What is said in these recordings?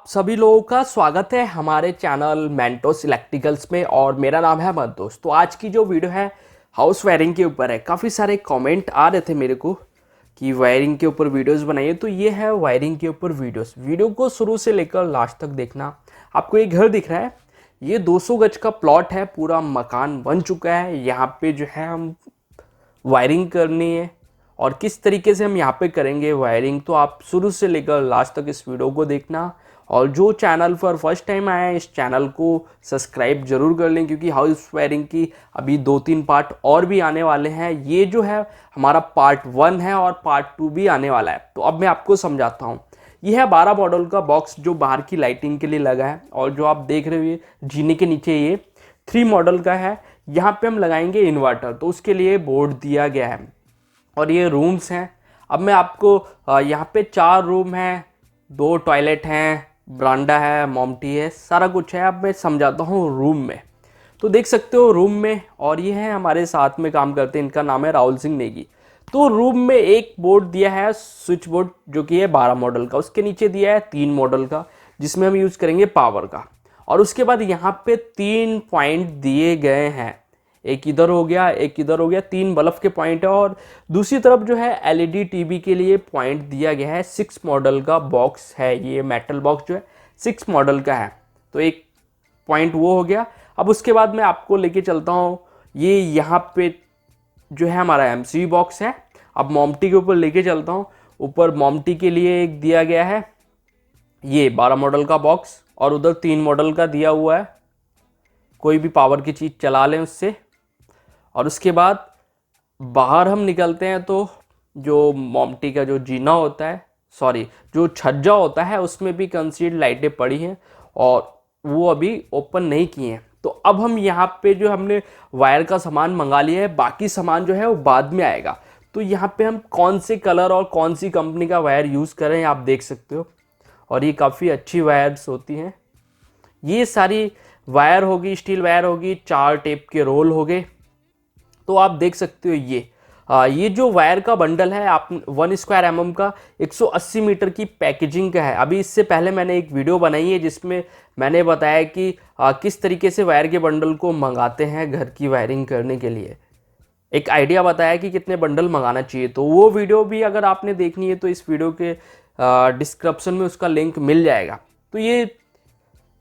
सभी लोगों का स्वागत है हमारे चैनल मेंटोस इलेक्ट्रिकल्स में और मेरा नाम है मंतोष। तो आज की जो वीडियो है हाउस वायरिंग के ऊपर है। काफ़ी सारे कमेंट आ रहे थे मेरे को कि वायरिंग के ऊपर वीडियोस बनाइए, तो ये है वायरिंग के ऊपर वीडियोस। वीडियो को शुरू से लेकर लास्ट तक देखना। आपको ये घर दिख रहा है, ये 200 गज का प्लॉट है, पूरा मकान बन चुका है। यहाँ पे जो है हम वायरिंग करनी है और किस तरीके से हम यहाँ पे करेंगे वायरिंग, तो आप शुरू से लेकर लास्ट तक इस वीडियो को देखना। और जो चैनल पर फर्स्ट टाइम आया है, इस चैनल को सब्सक्राइब जरूर कर लें, क्योंकि हाउस वायरिंग की अभी 2-3 पार्ट और भी आने वाले हैं। ये जो है हमारा पार्ट 1 है और पार्ट 2 भी आने वाला है। तो अब मैं आपको समझाता हूँ। यह है 12 मॉडल का बॉक्स जो बाहर की लाइटिंग के लिए लगा है, और जो आप देख रहे हो जीने के नीचे ये 3 मॉडल का है। यहाँ पे हम लगाएंगे इन्वर्टर, तो उसके लिए बोर्ड दिया गया है। और ये रूम्स हैं। अब मैं आपको यहाँ पे 4 रूम हैं, 2 टॉयलेट हैं, बरांडा है, मोमटी है, सारा कुछ है। अब मैं समझाता हूँ रूम में। तो देख सकते हो रूम में, और ये है हमारे साथ में काम करते हैं, इनका नाम है राहुल सिंह नेगी। तो रूम में एक बोर्ड दिया है स्विच बोर्ड, जो कि है 12 मॉडल का। उसके नीचे दिया है 3 मॉडल का, जिसमें हम यूज़ करेंगे पावर का। और उसके बाद यहाँ पे 3 पॉइंट दिए गए हैं, एक इधर हो गया, एक इधर हो गया, 3 बल्ब के पॉइंट है। और दूसरी तरफ जो है एलईडी टीवी के लिए पॉइंट दिया गया है। 6 मॉडल का बॉक्स है, ये मेटल बॉक्स जो है 6 मॉडल का है। तो एक पॉइंट वो हो गया। अब उसके बाद मैं आपको लेके चलता हूँ, ये यहाँ पे जो है हमारा एमसीबी बॉक्स है। अब मोमटी के ऊपर लेके चलता हूँ। ऊपर मोमटी के लिए एक दिया गया है ये 12 मॉडल का बॉक्स, और उधर 3 मॉडल का दिया हुआ है, कोई भी पावर की चीज़ चला लें उससे। और उसके बाद बाहर हम निकलते हैं, तो जो मोमटी का जो जीना होता है, सॉरी जो छज्जा होता है, उसमें भी कंसील्ड लाइटें पड़ी हैं और वो अभी ओपन नहीं की हैं। तो अब हम यहाँ पे जो हमने वायर का सामान मंगा लिया है, बाकी सामान जो है वो बाद में आएगा। तो यहाँ पे हम कौन से कलर और कौन सी कंपनी का वायर यूज़ करें आप देख सकते हो, और ये काफ़ी अच्छी वायर्स होती हैं। ये सारी वायर होगी, स्टील वायर होगी, 4 टेप के रोल हो गए। तो आप देख सकते हो ये जो वायर का बंडल है, आप 1 स्क्वायर mm का 180 मीटर की पैकेजिंग का है। अभी इससे पहले मैंने एक वीडियो बनाई है जिसमें मैंने बताया कि किस तरीके से वायर के बंडल को मंगाते हैं घर की वायरिंग करने के लिए। एक आइडिया बताया कि कितने बंडल मंगाना चाहिए। तो वो वीडियो भी अगर आपने देखनी है तो इस वीडियो के डिस्क्रिप्शन में उसका लिंक मिल जाएगा। तो ये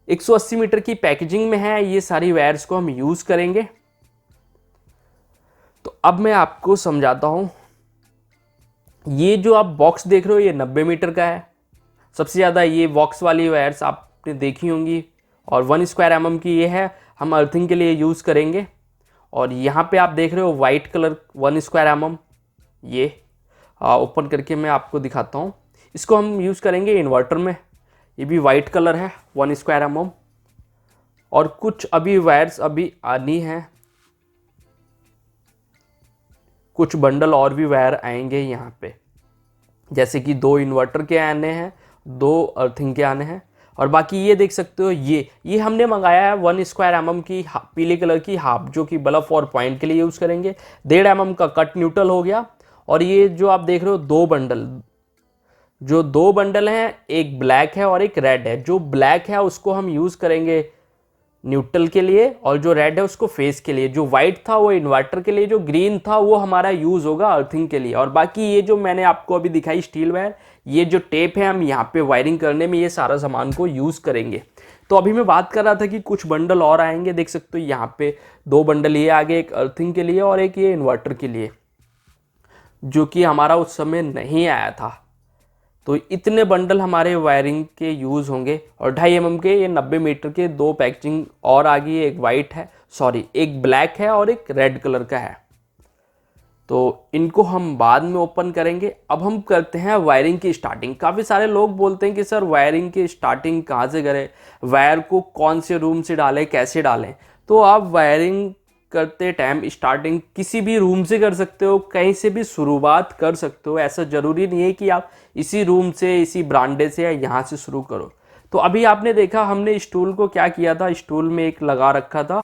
180 मीटर की पैकेजिंग में है, ये सारी वायर्स को हम यूज़ करेंगे। तो अब मैं आपको समझाता हूँ। ये जो आप बॉक्स देख रहे हो ये 90 मीटर का है। सबसे ज़्यादा ये बॉक्स वाली वायर्स आपने देखी होंगी, और 1 स्क्वायर mm की ये है, हम अर्थिंग के लिए यूज़ करेंगे। और यहाँ पे आप देख रहे हो वाइट कलर 1 स्क्वायर mm, ये ओपन करके मैं आपको दिखाता हूँ। इसको हम यूज़ करेंगे इन्वर्टर में। ये भी वाइट कलर है 1 स्क्वायर mm। और कुछ अभी वायर्स अभी आनी हैं, कुछ बंडल और भी वायर आएंगे यहाँ पे, जैसे कि 2 इन्वर्टर के आने हैं, 2 अर्थिंग के आने हैं। और बाकी ये देख सकते हो ये हमने मंगाया है 1 स्क्वायर mm की पीले कलर की हाफ, जो कि बल्ब और पॉइंट के लिए यूज़ करेंगे। 1.5 mm का कट न्यूट्रल हो गया। और ये जो आप देख रहे हो 2 बंडल हैं, एक ब्लैक है और एक रेड है। जो ब्लैक है उसको हम यूज़ करेंगे न्यूट्रल के लिए, और जो रेड है उसको फेस के लिए। जो वाइट था वो इन्वर्टर के लिए, जो ग्रीन था वो हमारा यूज़ होगा अर्थिंग के लिए। और बाकी ये जो मैंने आपको अभी दिखाई स्टील वायर, ये जो टेप है, हम यहाँ पे वायरिंग करने में ये सारा सामान को यूज़ करेंगे। तो अभी मैं बात कर रहा था कि कुछ बंडल और आएंगे। देख सकते हो यहाँ पे 2 बंडल ये आगे, एक अर्थिंग के लिए और एक ये इन्वर्टर के लिए, जो कि हमारा उस समय नहीं आया था। तो इतने बंडल हमारे वायरिंग के यूज़ होंगे। और 2.5 mm के ये 90 मीटर के 2 पैकेजिंग और आ गई है, एक वाइट है, सॉरी एक ब्लैक है और एक रेड कलर का है। तो इनको हम बाद में ओपन करेंगे। अब हम करते हैं वायरिंग की स्टार्टिंग। काफ़ी सारे लोग बोलते हैं कि सर वायरिंग की स्टार्टिंग कहाँ से करें, वायर को कौन से रूम से डालें, कैसे डालें। तो आप वायरिंग करते टाइम स्टार्टिंग किसी भी रूम से कर सकते हो, कहीं से भी शुरुआत कर सकते हो। ऐसा ज़रूरी नहीं है कि आप इसी रूम से, इसी ब्रांडे से या यहाँ से शुरू करो। तो अभी आपने देखा हमने स्टूल को क्या किया था, स्टूल में एक लगा रखा था।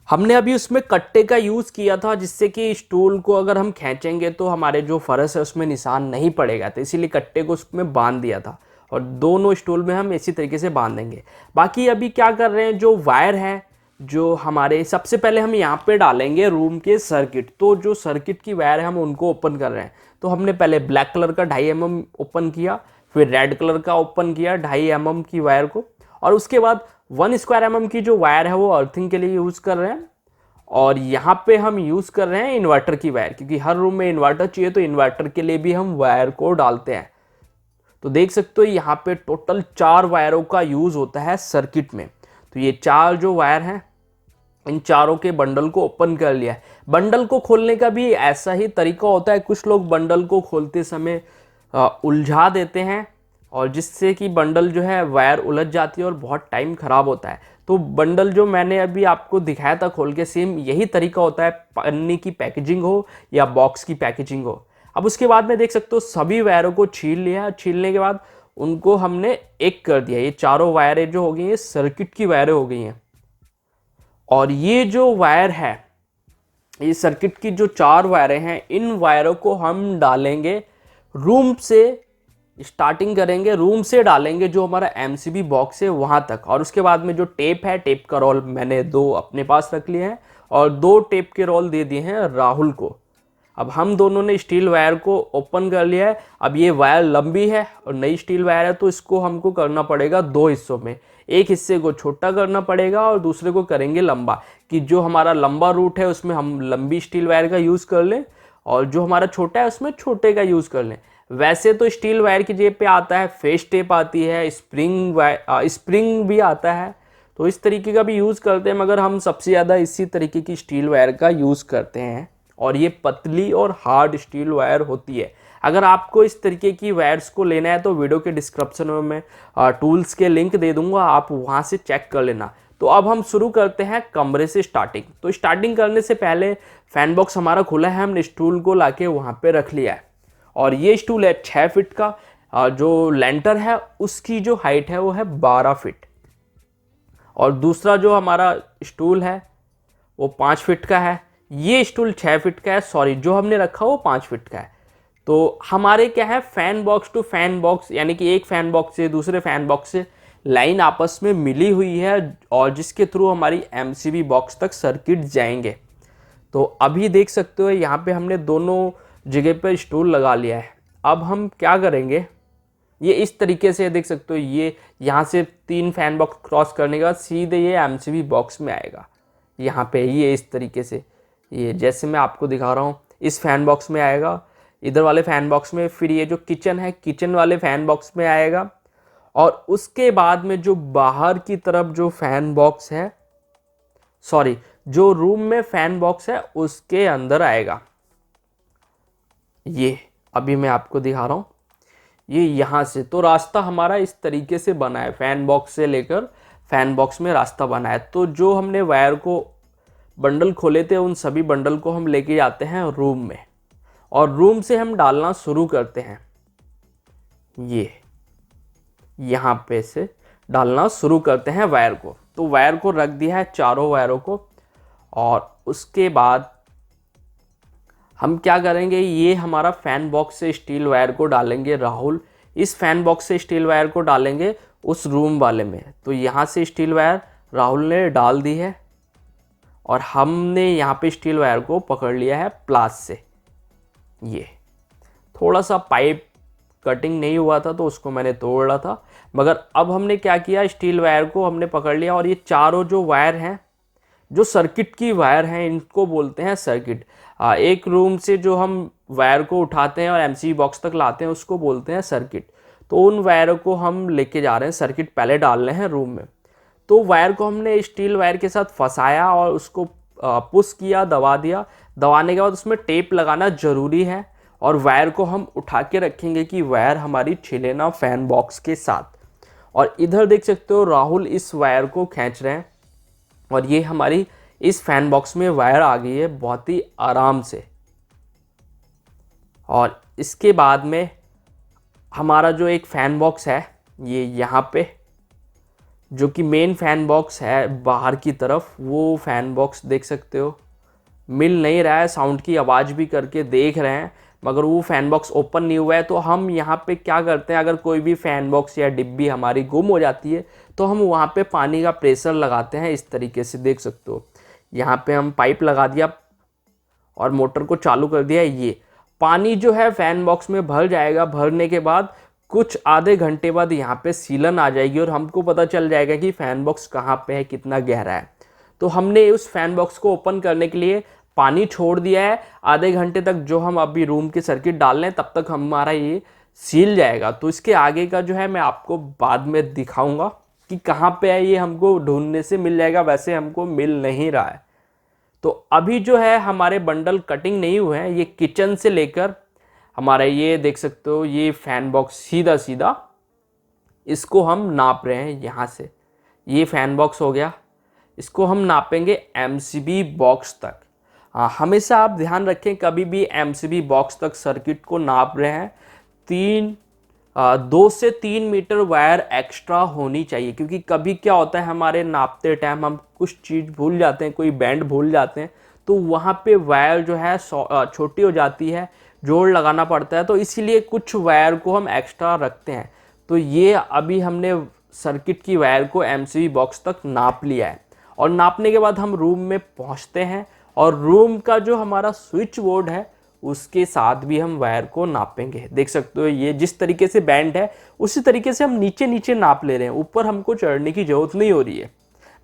हमने अभी उसमें कट्टे का यूज़ किया था, जिससे कि स्टूल को अगर हम खींचेंगे तो हमारे जो फर्श है उसमें निशान नहीं पड़ेगा, तो इसीलिए कट्टे को उसमें बांध दिया था। और दोनों स्टूल में हम इसी तरीके से बांध देंगे। बाकी अभी क्या कर रहे हैं, जो वायर है जो हमारे, सबसे पहले हम यहाँ पे डालेंगे रूम के सर्किट। तो जो सर्किट की वायर है हम उनको ओपन कर रहे हैं। तो हमने पहले ब्लैक कलर का 2.5 mm ओपन किया, फिर रेड कलर का ओपन किया 2.5 mm की वायर को, और उसके बाद 1 स्क्वायर mm की जो वायर है वो अर्थिंग के लिए यूज़ कर रहे हैं। और यहाँ पे हम यूज़ कर रहे हैं इन्वर्टर की वायर, क्योंकि हर रूम में इन्वर्टर चाहिए, तो इन्वर्टर के लिए भी हम वायर को डालते हैं। तो देख सकते हो यहाँ पे टोटल 4 वायरों का यूज़ होता है सर्किट में। तो ये 4 जो वायर हैं, इन चारों के बंडल को ओपन कर लिया है। बंडल को खोलने का भी ऐसा ही तरीका होता है। कुछ लोग बंडल को खोलते समय उलझा देते हैं, और जिससे कि बंडल जो है वायर उलझ जाती है और बहुत टाइम ख़राब होता है। तो बंडल जो मैंने अभी आपको दिखाया था खोल के, सेम यही तरीका होता है, पन्नी की पैकेजिंग हो या बॉक्स की पैकेजिंग हो। अब उसके बाद में देख सकते हो सभी वायरों को छील लिया। छीलने के बाद उनको हमने एक कर दिया। ये चारों वायरें जो हो गई हैं सर्किट की वायरें हो गई हैं। और ये जो वायर है, ये सर्किट की जो 4 वायरें हैं, इन वायरों को हम डालेंगे रूम से, स्टार्टिंग करेंगे रूम से डालेंगे जो हमारा एमसीबी बॉक्स है वहां तक। और उसके बाद में जो टेप है, टेप का रोल मैंने 2 अपने पास रख लिए हैं और 2 टेप के रोल दे दिए हैं राहुल को। अब हम दोनों ने स्टील वायर को ओपन कर लिया है। अब ये वायर लंबी है और नई स्टील वायर है, तो इसको हमको करना पड़ेगा 2 हिस्सों में। एक हिस्से को छोटा करना पड़ेगा और दूसरे को करेंगे लंबा, कि जो हमारा लंबा रूट है उसमें हम लंबी स्टील वायर का यूज़ कर लें, और जो हमारा छोटा है उसमें छोटे का यूज़ कर लें। वैसे तो स्टील वायर की जेब पे आता है, फेस टेप आती है, स्प्रिंग भी आता है, तो इस तरीके का भी यूज़ करते हैं, मगर हम सबसे ज़्यादा इसी तरीके की स्टील वायर का यूज़ करते हैं। और ये पतली और हार्ड स्टील वायर होती है। अगर आपको इस तरीके की वायर्स को लेना है तो वीडियो के डिस्क्रिप्शन में मैं टूल्स के लिंक दे दूंगा, आप वहाँ से चेक कर लेना। तो अब हम शुरू करते हैं कमरे से स्टार्टिंग। तो स्टार्टिंग करने से पहले फैन बॉक्स हमारा खुला है, हमने स्टूल को लाके वहाँ पे रख लिया है। और ये स्टूल है 6 फीट का, जो लेंटर है उसकी जो हाइट है वो है 12 फीट। और दूसरा जो हमारा स्टूल है वो 5 फीट का है। ये स्टूल 6 फीट का है, सॉरी जो हमने रखा वो 5 फीट का है। तो हमारे क्या है, fan box to fan box, यानी कि एक फैन बॉक्स से दूसरे फैन बॉक्स से लाइन आपस में मिली हुई है, और जिसके थ्रू हमारी एमसीबी बॉक्स तक सर्किट जाएंगे। तो अभी देख सकते हो यहाँ पे हमने दोनों जगह पर स्टूल लगा लिया है। अब हम क्या करेंगे, ये इस तरीके से देख सकते हो, ये यहाँ से 3 फैन बॉक्स क्रॉस करने के बाद सीधे ये एमसीबी बॉक्स में आएगा। यहाँ पे ये इस तरीके से, ये जैसे मैं आपको दिखा रहा हूँ, इस फैन बॉक्स में आएगा, इधर वाले फैन बॉक्स में, फिर ये जो किचन है किचन वाले फैन बॉक्स में आएगा, और उसके बाद में जो बाहर की तरफ जो फैन बॉक्स है, सॉरी जो रूम में फैन बॉक्स है उसके अंदर आएगा। ये अभी मैं आपको दिखा रहा हूँ, ये यहाँ से। तो रास्ता हमारा इस तरीके से बना है, फैन बॉक्स से लेकर फैन बॉक्स में रास्ता बना है। तो जो हमने वायर को बंडल खोले थे उन सभी बंडल को हम लेके जाते हैं रूम में, और रूम से हम डालना शुरू करते हैं। ये यहाँ पे से डालना शुरू करते हैं वायर को। तो वायर को रख दिया है, चारों वायरों को, और उसके बाद हम क्या करेंगे, ये हमारा फैन बॉक्स से स्टील वायर को डालेंगे राहुल, इस फैन बॉक्स से स्टील वायर को डालेंगे उस रूम वाले में। तो यहाँ से स्टील वायर राहुल ने डाल दी है, और हमने यहाँ पे स्टील वायर को पकड़ लिया है प्लास से। ये थोड़ा सा पाइप कटिंग नहीं हुआ था तो उसको मैंने तोड़ रहा था, मगर अब हमने क्या किया, स्टील वायर को हमने पकड़ लिया। और ये चारों जो वायर हैं, जो सर्किट की वायर हैं, इनको बोलते हैं सर्किट। एक रूम से जो हम वायर को उठाते हैं और एमसीबी बॉक्स तक लाते हैं उसको बोलते हैं सर्किट। तो उन वायरों को हम लेके जा रहे हैं, सर्किट पहले डाल रहे हैं रूम में। तो वायर को हमने स्टील वायर के साथ फंसाया और उसको पुश किया, दबा दिया। दबाने के बाद उसमें टेप लगाना ज़रूरी है, और वायर को हम उठा के रखेंगे कि वायर हमारी छिले ना फैन बॉक्स के साथ। और इधर देख सकते हो राहुल इस वायर को खींच रहे हैं, और ये हमारी इस फैन बॉक्स में वायर आ गई है बहुत ही आराम से। और इसके बाद में हमारा जो एक फ़ैन बॉक्स है, ये यहाँ पे जो कि मेन फैन बॉक्स है बाहर की तरफ, वो फैन बॉक्स देख सकते हो मिल नहीं रहा है, साउंड की आवाज़ भी करके देख रहे हैं, मगर वो फ़ैन बॉक्स ओपन नहीं हुआ है। तो हम यहाँ पे क्या करते हैं, अगर कोई भी फ़ैन बॉक्स या डिब्बी हमारी गुम हो जाती है तो हम वहाँ पे पानी का प्रेशर लगाते हैं। इस तरीके से देख सकते हो, यहाँ पे हम पाइप लगा दिया और मोटर को चालू कर दिया। ये पानी जो है फ़ैन बॉक्स में भर जाएगा। भरने के बाद कुछ आधे घंटे बाद यहाँ पे सीलन आ जाएगी और हमको पता चल जाएगा कि फ़ैन बॉक्स कहाँ पे है, कितना गहरा है। तो हमने उस फ़ैन बॉक्स को ओपन करने के लिए पानी छोड़ दिया है। आधे घंटे तक जो हम अभी रूम की सर्किट डाल रहे हैं तब तक हमारा ये सील जाएगा। तो इसके आगे का जो है मैं आपको बाद में दिखाऊंगा कि कहाँ पे है। ये हमको ढूंढने से मिल जाएगा, वैसे हमको मिल नहीं रहा है। तो अभी जो है हमारे बंडल कटिंग नहीं हुए हैं। ये किचन से लेकर हमारा ये देख सकते हो, ये फ़ैन बॉक्स सीधा सीधा इसको हम नाप रहे हैं यहाँ से। ये फ़ैन बॉक्स हो गया, इसको हम नापेंगे एमसीबी बॉक्स तक। हाँ, हमेशा आप ध्यान रखें, कभी भी एमसीबी बॉक्स तक सर्किट को नाप रहे हैं 2 से 3 मीटर वायर एक्स्ट्रा होनी चाहिए। क्योंकि कभी क्या होता है, हमारे नापते टाइम हम कुछ चीज़ भूल जाते हैं, कोई बैंड भूल जाते हैं, तो वहाँ पे वायर जो है छोटी हो जाती है, जोड़ लगाना पड़ता है। तो इसीलिए कुछ वायर को हम एक्स्ट्रा रखते हैं। तो ये अभी हमने सर्किट की वायर को एमसीबी बॉक्स तक नाप लिया है। और नापने के बाद हम रूम में पहुँचते हैं और रूम का जो हमारा स्विच बोर्ड है उसके साथ भी हम वायर को नापेंगे। देख सकते हो, ये जिस तरीके से बैंड है उसी तरीके से हम नीचे नीचे नाप ले रहे हैं। ऊपर हमको चढ़ने की ज़रूरत नहीं हो रही है।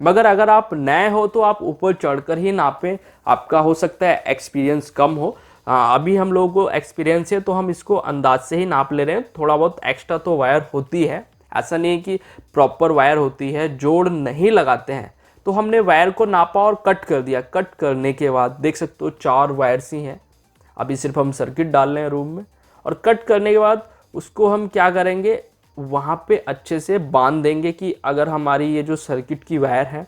मगर अगर आप नए हो तो आप ऊपर चढ़कर ही नापें। आपका हो सकता है एक्सपीरियंस कम हो। अभी हम लोगों को एक्सपीरियंस है तो हम इसको अंदाज से ही नाप ले रहे हैं। थोड़ा बहुत एक्स्ट्रा तो वायर होती है, ऐसा नहीं है कि प्रॉपर वायर होती है, जोड़ नहीं लगाते हैं। तो हमने वायर को नापा और कट कर दिया। कट करने के बाद देख सकते हो 4 वायर्स ही हैं। अभी सिर्फ हम सर्किट डाल रहे हैं रूम में। और कट करने के बाद उसको हम क्या करेंगे, वहाँ पे अच्छे से बांध देंगे कि अगर हमारी ये जो सर्किट की वायर है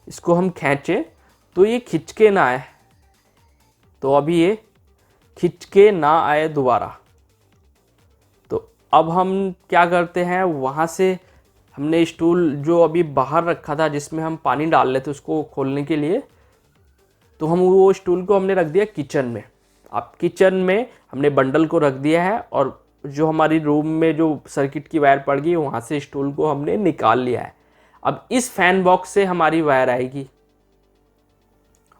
इसको हम खींचें तो ये खिंच के ना आए। तो अभी ये खिंच के ना आए दोबारा। तो अब हम क्या करते हैं, वहाँ से हमने स्टूल जो अभी बाहर रखा था जिसमें हम पानी डाल रहे थे उसको खोलने के लिए, तो हम वो स्टूल को हमने रख दिया किचन में। अब किचन में हमने बंडल को रख दिया है और जो हमारी रूम में जो सर्किट की वायर पड़ गई वहाँ से स्टूल को हमने निकाल लिया है। अब इस फैन बॉक्स से हमारी वायर आएगी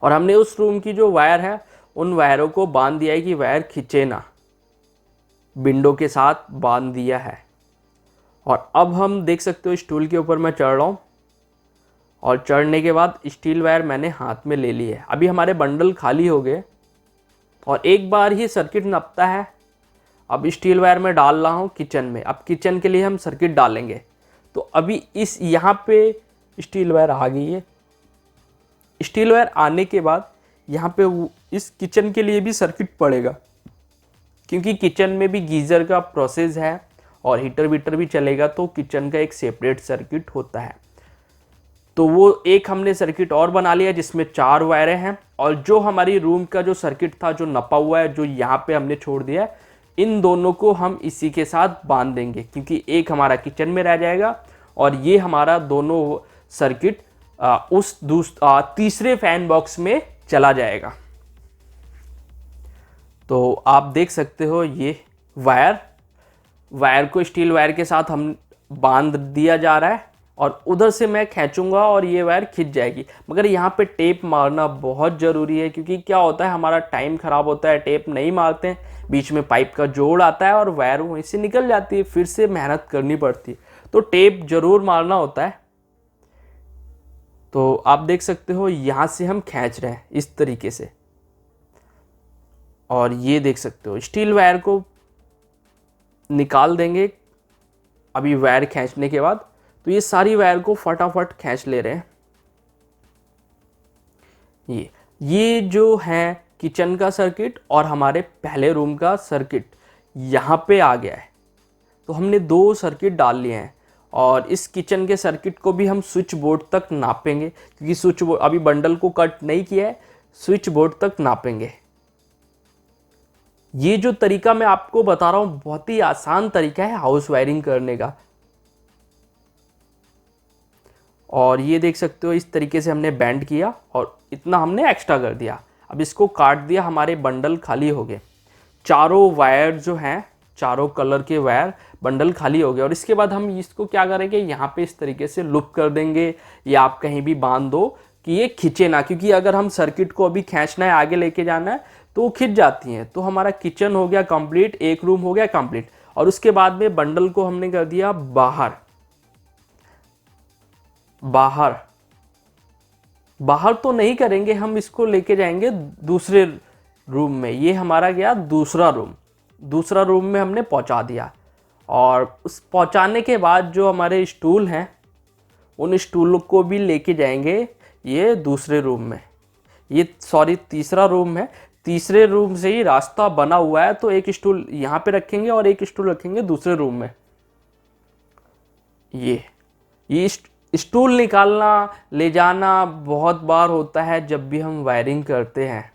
और हमने उस रूम की जो वायर है उन वायरों को बांध दिया है कि वायर खींचे ना, विंडो के साथ बांध दिया है। और अब हम देख सकते हो स्टूल के ऊपर मैं चढ़ रहा हूँ और चढ़ने के बाद स्टील वायर मैंने हाथ में ले ली है। अभी हमारे बंडल खाली हो गए और एक बार ही सर्किट नपता है। अब स्टील वायर में डाल रहा हूँ किचन में। अब किचन के लिए हम सर्किट डालेंगे। तो अभी इस यहाँ पे स्टील वायर आ गई है। स्टील वायर आने के बाद यहाँ पे इस किचन के लिए भी सर्किट पड़ेगा, क्योंकि किचन में भी गीज़र का प्रोसेस है और हीटर वीटर भी चलेगा। तो किचन का एक सेपरेट सर्किट होता है। तो वो एक हमने सर्किट और बना लिया जिसमें 4 वायरें हैं। और जो हमारी रूम का जो सर्किट था जो नपा हुआ है, जो यहाँ पे हमने छोड़ दिया है, इन दोनों को हम इसी के साथ बांध देंगे, क्योंकि एक हमारा किचन में रह जाएगा और ये हमारा दोनों सर्किट उस तीसरे फैन बॉक्स में चला जाएगा। तो आप देख सकते हो ये वायर को स्टील वायर के साथ हम बांध दिया जा रहा है और उधर से मैं खींचूंगा और ये वायर खिंच जाएगी। मगर यहाँ पे टेप मारना बहुत ज़रूरी है, क्योंकि क्या होता है हमारा टाइम ख़राब होता है, टेप नहीं मारते हैं, बीच में पाइप का जोड़ आता है और वायर वहीं से निकल जाती है, फिर से मेहनत करनी पड़ती है। तो टेप ज़रूर मारना होता है। तो आप देख सकते हो यहाँ से हम खींच रहे हैं इस तरीके से। और ये देख सकते हो स्टील वायर को निकाल देंगे अभी वायर खींचने के बाद। तो ये सारी वायर को फटाफट खींच ले रहे हैं। ये जो है किचन का सर्किट और हमारे पहले रूम का सर्किट यहाँ पे आ गया है। तो हमने 2 सर्किट डाल लिए हैं और इस किचन के सर्किट को भी हम स्विच बोर्ड तक नापेंगे, क्योंकि स्विच बोर्ड अभी बंडल को कट नहीं किया है, स्विच बोर्ड तक नापेंगे। ये जो तरीका मैं आपको बता रहा हूँ बहुत ही आसान तरीका है हाउस वायरिंग करने का। और ये देख सकते हो इस तरीके से हमने बैंड किया और इतना हमने एक्स्ट्रा कर दिया। अब इसको काट दिया, हमारे बंडल खाली हो गए। चारों वायर जो हैं, चारों कलर के वायर बंडल खाली हो गया। और इसके बाद हम इसको क्या करेंगे, यहाँ पे इस तरीके से लूप कर देंगे, या आप कहीं भी बांध दो कि ये खींचे ना, क्योंकि अगर हम सर्किट को अभी खींचना है, आगे लेके जाना है, तो वो खिंच जाती हैं। तो हमारा किचन हो गया कंप्लीट, एक रूम हो गया कंप्लीट। और उसके बाद में बंडल को हमने कर दिया बाहर। बाहर बाहर तो नहीं करेंगे, हम इसको लेके जाएंगे दूसरे रूम में। ये हमारा गया दूसरा रूम। दूसरा रूम में हमने पहुंचा दिया। और उस पहुंचाने के बाद जो हमारे स्टूल हैं, उन स्टूलों को भी लेके जाएंगे ये दूसरे रूम में। ये सॉरी तीसरा रूम है। तीसरे रूम से ही रास्ता बना हुआ है, तो एक स्टूल यहाँ पे रखेंगे और एक स्टूल रखेंगे दूसरे रूम में। ये स्टूल निकालना ले जाना बहुत बार होता है जब भी हम वायरिंग करते हैं।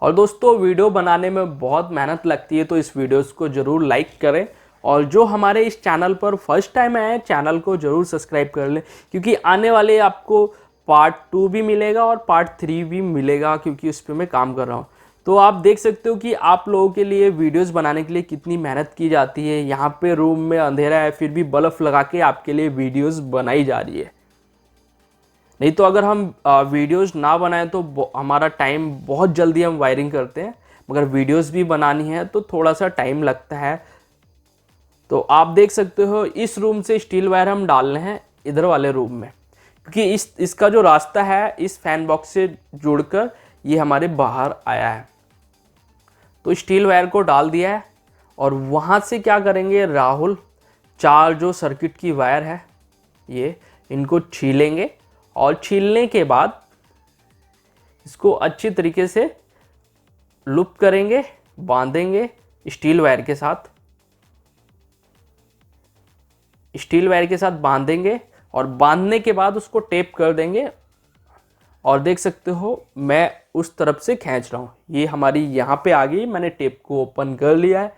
और दोस्तों वीडियो बनाने में बहुत मेहनत लगती है, तो इस वीडियोस को ज़रूर लाइक करें। और जो हमारे इस चैनल पर फर्स्ट टाइम आए हैं, चैनल को ज़रूर सब्सक्राइब कर लें, क्योंकि आने वाले आपको पार्ट 2 भी मिलेगा और पार्ट 3 भी मिलेगा, क्योंकि उस पर मैं काम कर रहा हूँ। तो आप देख सकते हो कि आप लोगों के लिए वीडियोस बनाने के लिए कितनी मेहनत की जाती है। यहाँ पे रूम में अंधेरा है, फिर भी बल्ब लगा के आपके लिए वीडियोस बनाई जा रही है। नहीं तो अगर हम वीडियोस ना बनाएं तो हमारा टाइम, बहुत जल्दी हम वायरिंग करते हैं, मगर वीडियोस भी बनानी है तो थोड़ा सा टाइम लगता है। तो आप देख सकते हो इस रूम से स्टील वायर हम डाल रहे हैं इधर वाले रूम में, क्योंकि इसका जो रास्ता है इस फैन बॉक्स से जुड़कर ये हमारे बाहर आया है। तो स्टील वायर को डाल दिया है। और वहाँ से क्या करेंगे राहुल, चार जो सर्किट की वायर है ये, इनको छीलेंगे। और छीलने के बाद इसको अच्छी तरीके से लूप करेंगे, बांधेंगे स्टील वायर के साथ। स्टील वायर के साथ बांधेंगे और बांधने के बाद उसको टेप कर देंगे। और देख सकते हो मैं उस तरफ से खींच रहा हूँ, ये हमारी यहाँ पे आ गई। मैंने टेप को ओपन कर लिया है।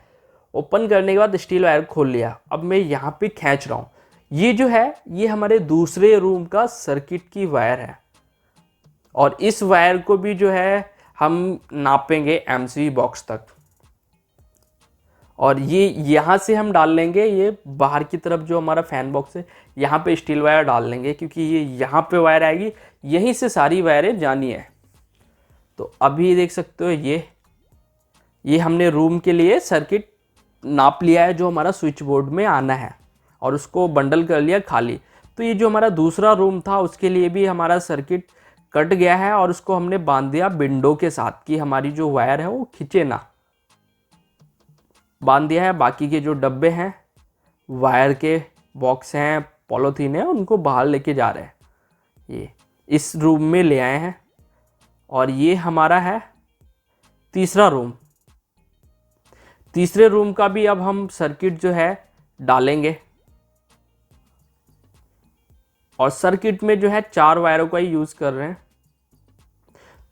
ओपन करने के बाद स्टील वायर खोल लिया। अब मैं यहाँ पे खींच रहा हूँ। ये जो है ये हमारे दूसरे रूम का सर्किट की वायर है। और इस वायर को भी जो है हम नापेंगे एमसीबी बॉक्स तक। और ये यहाँ से हम डाल लेंगे, ये बाहर की तरफ जो हमारा फैन बॉक्स है यहाँ पे स्टील वायर डाल लेंगे, क्योंकि ये यहाँ पे वायर आएगी, यहीं से सारी वायरें जानी है। तो अभी देख सकते हो ये हमने रूम के लिए सर्किट नाप लिया है जो हमारा स्विच बोर्ड में आना है, और उसको बंडल कर लिया खाली। तो ये जो हमारा दूसरा रूम था उसके लिए भी हमारा सर्किट कट गया है, और उसको हमने बांध दिया विंडो के साथ कि हमारी जो वायर है वो खींचे ना। बांध दिया है। बाकी के जो डब्बे हैं, वायर के बॉक्स हैं, पॉलीथीन है, उनको बाहर लेके जा रहे हैं। ये इस रूम में ले आए हैं। और ये हमारा है तीसरा रूम। तीसरे रूम का भी अब हम सर्किट जो है डालेंगे। और सर्किट में जो है 4 वायरों का ही यूज़ कर रहे हैं।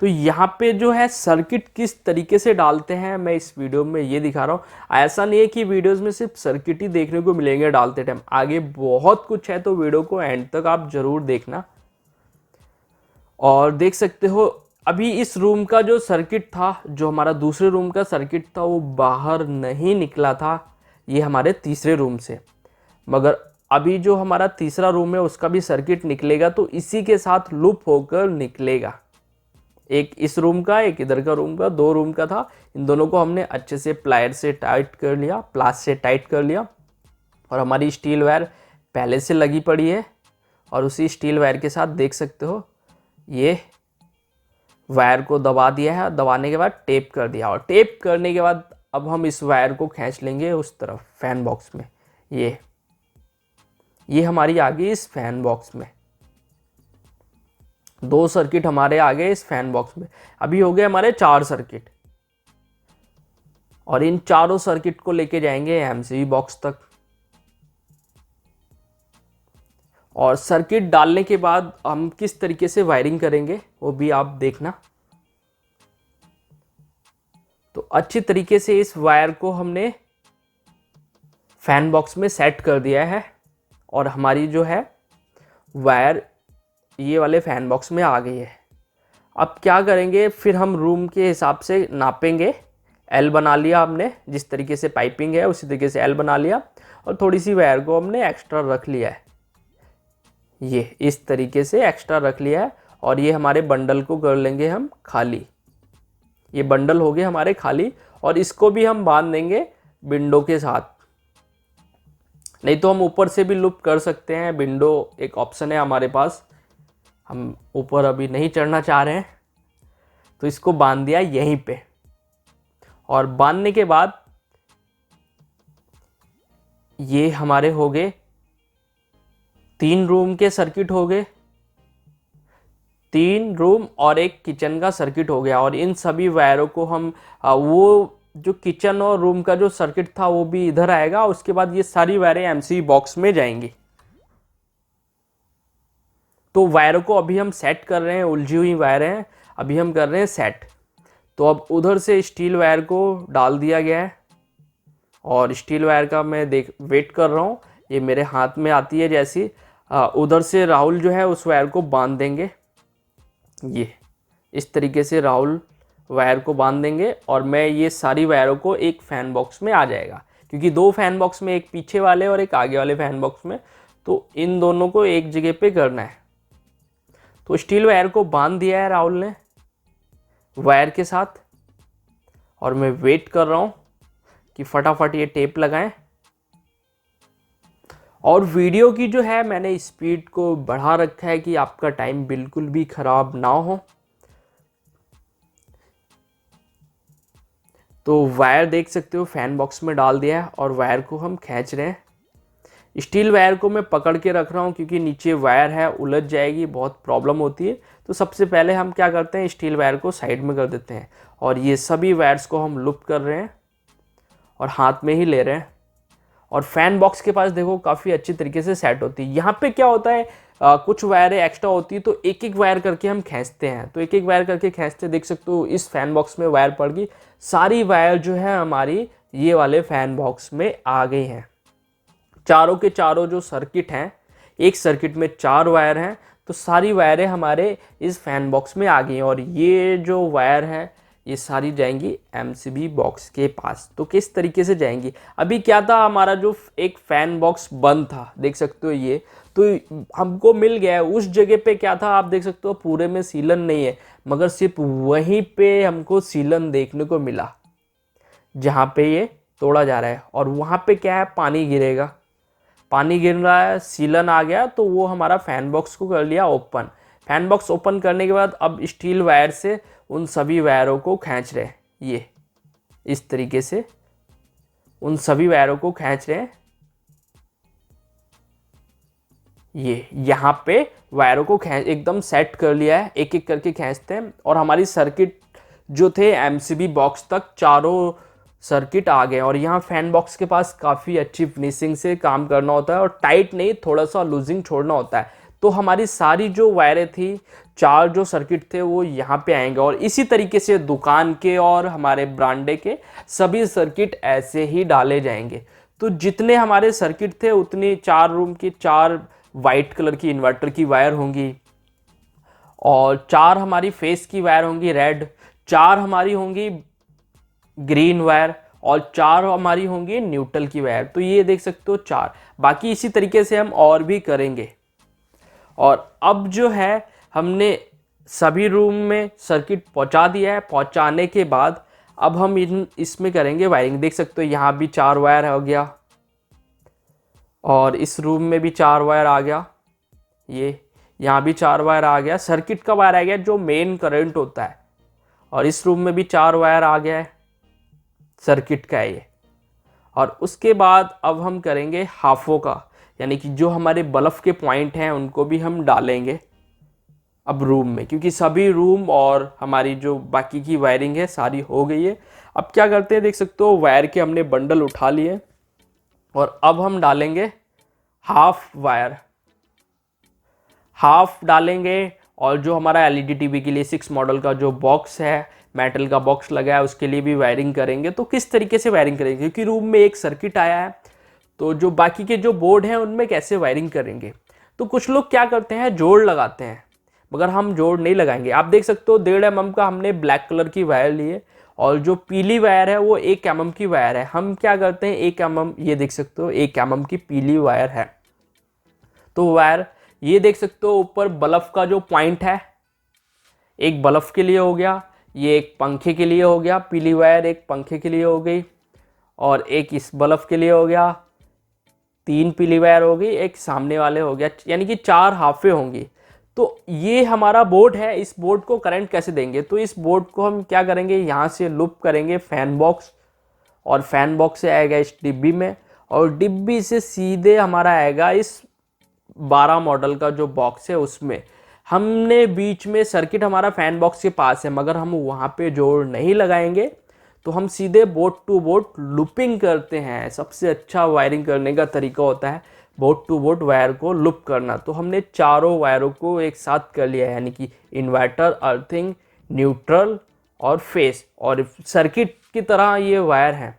तो यहाँ पे जो है सर्किट किस तरीके से डालते हैं मैं इस वीडियो में ये दिखा रहा हूँ। ऐसा नहीं है कि वीडियोस में सिर्फ सर्किट ही देखने को मिलेंगे डालते टाइम, आगे बहुत कुछ है, तो वीडियो को एंड तक आप ज़रूर देखना। और देख सकते हो अभी इस रूम का जो सर्किट था, जो हमारा दूसरे रूम का सर्किट था, वो बाहर नहीं निकला था ये हमारे तीसरे रूम से। मगर अभी जो हमारा तीसरा रूम है उसका भी सर्किट निकलेगा, तो इसी के साथ लूप होकर निकलेगा। एक इस रूम का, एक इधर का रूम का, 2 रूम का था। इन दोनों को हमने अच्छे से प्लायर से टाइट कर लिया, प्लास से टाइट कर लिया। और हमारी स्टील वायर पहले से लगी पड़ी है। और उसी स्टील वायर के साथ देख सकते हो ये वायर को दबा दिया है। दबाने के बाद टेप कर दिया। और टेप करने के बाद अब हम इस वायर को खींच लेंगे उस तरफ फैन बॉक्स में। ये हमारी आ गई इस फैन बॉक्स में। 2 सर्किट हमारे आ गए इस फैन बॉक्स में। अभी हो गए हमारे 4 सर्किट। और इन चारों सर्किट को लेके जाएंगे एमसीबी बॉक्स तक। और सर्किट डालने के बाद हम किस तरीके से वायरिंग करेंगे वो भी आप देखना। तो अच्छी तरीके से इस वायर को हमने फैन बॉक्स में सेट कर दिया है। और हमारी जो है वायर ये वाले फैन बॉक्स में आ गई है। अब क्या करेंगे, फिर हम रूम के हिसाब से नापेंगे। एल बना लिया हमने, जिस तरीके से पाइपिंग है उसी तरीके से एल बना लिया, और थोड़ी सी वायर को हमने एक्स्ट्रा रख लिया है, ये इस तरीके से एक्स्ट्रा रख लिया है। और ये हमारे बंडल को कर लेंगे हम खाली, ये बंडल हो गए हमारे खाली। और इसको भी हम बांध देंगे विंडो के साथ, नहीं तो हम ऊपर से भी लूप कर सकते हैं, विंडो एक ऑप्शन है हमारे पास। हम ऊपर अभी नहीं चढ़ना चाह रहे हैं, तो इसको बांध दिया यहीं पे। और बांधने के बाद ये हमारे हो गए 3 रूम के सर्किट हो गए, 3 रूम और एक किचन का सर्किट हो गया। और इन सभी वायरों को हम वो जो किचन और रूम का जो सर्किट था वो भी इधर आएगा। उसके बाद ये सारी वायरें एमसीबी बॉक्स में जाएंगी। तो वायरों को अभी हम सेट कर रहे हैं, उलझी हुई वायरें हैं, अभी हम कर रहे हैं सेट। तो अब उधर से स्टील वायर को डाल दिया गया है, और स्टील वायर का मैं वेट कर रहा हूँ, ये मेरे हाथ में आती है जैसी। उधर से राहुल जो है उस वायर को बांध देंगे, ये इस तरीके से राहुल वायर को बांध देंगे। और मैं ये सारी वायरों को एक फ़ैन बॉक्स में आ जाएगा, क्योंकि 2 फैन बॉक्स में, एक पीछे वाले और एक आगे वाले फैन बॉक्स में, तो इन दोनों को एक जगह पे करना है। तो स्टील वायर को बांध दिया है राहुल ने वायर के साथ, और मैं वेट कर रहा हूँ कि फटाफट ये टेप लगाएं। और वीडियो की जो है मैंने स्पीड को बढ़ा रखा है कि आपका टाइम बिल्कुल भी ख़राब ना हो। तो वायर देख सकते हो फैन बॉक्स में डाल दिया है, और वायर को हम खींच रहे हैं। स्टील वायर को मैं पकड़ के रख रहा हूँ, क्योंकि नीचे वायर है, उलझ जाएगी, बहुत प्रॉब्लम होती है। तो सबसे पहले हम क्या करते हैं, स्टील वायर को साइड में कर देते हैं, और ये सभी वायर्स को हम लूप कर रहे हैं और हाथ में ही ले रहे हैं। और फैन बॉक्स के पास देखो काफ़ी अच्छी तरीके से सेट होती है। यहाँ पे क्या होता है, कुछ वायरें एक्स्ट्रा होती है, तो एक एक वायर करके हम खींचते हैं। तो एक एक वायर करके खींचते, देख सकते हो इस फैन बॉक्स में वायर पड़ गई, सारी वायर जो है हमारी ये वाले फैन बॉक्स में आ गई हैं। चारों के चारों जो सर्किट हैं, एक सर्किट में 4 वायर हैं, तो सारी वायरें हमारे इस फैन बॉक्स में आ गई हैं। और ये जो वायर है ये सारी जाएंगी एमसीबी बॉक्स के पास। तो किस तरीके से जाएंगी, अभी क्या था, हमारा जो एक फैन बॉक्स बंद था, देख सकते हो ये, तो हमको मिल गया है। उस जगह पे क्या था, आप देख सकते हो पूरे में सीलन नहीं है, मगर सिर्फ वहीं पे हमको सीलन देखने को मिला जहाँ पे ये तोड़ा जा रहा है। और वहाँ पे क्या है, पानी गिरेगा, पानी गिर रहा है, सीलन आ गया, तो वो हमारा फैन बॉक्स को कर लिया ओपन। फैन बॉक्स ओपन करने के बाद अब स्टील वायर से उन सभी वायरों को खींच रहे हैं, ये इस तरीके से उन सभी वायरों को खींच रहे हैं। ये यहाँ पे वायरों को एकदम सेट कर लिया है, एक एक करके खींचते हैं। और हमारी सर्किट जो थे एमसीबी बॉक्स तक चारों सर्किट आ गए। और यहाँ फैन बॉक्स के पास काफ़ी अच्छी फिनिशिंग से काम करना होता है, और टाइट नहीं, थोड़ा सा लूजिंग छोड़ना होता है। तो हमारी सारी जो वायरें थी, 4 जो सर्किट थे, वो यहाँ पे आएंगे। और इसी तरीके से दुकान के और हमारे ब्रांडे के सभी सर्किट ऐसे ही डाले जाएंगे। तो जितने हमारे सर्किट थे उतनी 4 रूम की 4 वाइट कलर की इन्वर्टर की वायर होंगी, और 4 हमारी फेस की वायर होंगी रेड, 4 हमारी होंगी ग्रीन वायर, और 4 हमारी होंगी न्यूट्रल की वायर। तो ये देख सकते हो 4, बाकी इसी तरीके से हम और भी करेंगे। और अब जो है हमने सभी रूम में सर्किट पहुंचा दिया है। पहुंचाने के बाद अब हम इसमें करेंगे वायरिंग। देख सकते हो यहाँ भी 4 वायर हो गया, और इस रूम में भी 4 वायर आ गया, ये यहाँ भी 4 वायर आ गया, सर्किट का वायर आ गया जो मेन करंट होता है। और इस रूम में भी 4 वायर आ गया है, सर्किट का है ये। और उसके बाद अब हम करेंगे हाफों का, यानी कि जो हमारे बल्ब के पॉइंट हैं उनको भी हम डालेंगे अब रूम में, क्योंकि सभी रूम और हमारी जो बाकी की वायरिंग है सारी हो गई है। अब क्या करते हैं, देख सकते हो वायर के हमने बंडल उठा लिए, और अब हम डालेंगे हाफ वायर, हाफ डालेंगे। और जो हमारा एलईडी टीवी के लिए 6 मॉडल का जो बॉक्स है, मेटल का बॉक्स लगा है, उसके लिए भी वायरिंग करेंगे। तो किस तरीके से वायरिंग करेंगे, क्योंकि रूम में एक सर्किट आया है, तो जो बाकी के जो बोर्ड हैं उनमें कैसे वायरिंग करेंगे। तो कुछ लोग क्या करते हैं, जोड़ लगाते हैं, मगर हम जोड़ नहीं लगाएंगे। आप देख सकते हो 1.5 mm का हमने ब्लैक कलर की वायर ली है और जो पीली वायर है वो 1 mm की वायर है। हम क्या करते हैं 1 mm, ये देख सकते हो 1 mm की पीली वायर है। तो वायर ये देख सकते हो ऊपर बल्ब का जो पॉइंट है, एक बल्ब के लिए हो गया, ये एक पंखे के लिए हो गया, पीली वायर एक पंखे के लिए हो गई और एक इस बल्ब के लिए हो गया, 3 पीली वायर हो गई, एक सामने वाले हो गया, यानी कि 4 हाफे होंगी। तो ये हमारा बोर्ड है। इस बोर्ड को करंट कैसे देंगे, तो इस बोर्ड को हम क्या करेंगे, यहाँ से लूप करेंगे फैन बॉक्स और फैन बॉक्स से आएगा इस डिब्बी में और डिब्बी से सीधे हमारा आएगा इस 12 मॉडल का जो बॉक्स है उसमें। हमने बीच में सर्किट हमारा फैन बॉक्स के पास है मगर हम वहाँ पे जोड़ नहीं लगाएंगे, तो हम सीधे बोर्ड टू बोर्ड लूपिंग करते हैं। सबसे अच्छा वायरिंग करने का तरीका होता है बोर्ड टू बोर्ड वायर को लूप करना। तो हमने चारों वायरों को एक साथ कर लिया है, यानी कि इन्वर्टर, अर्थिंग, न्यूट्रल और फेस, और सर्किट की तरह ये वायर हैं।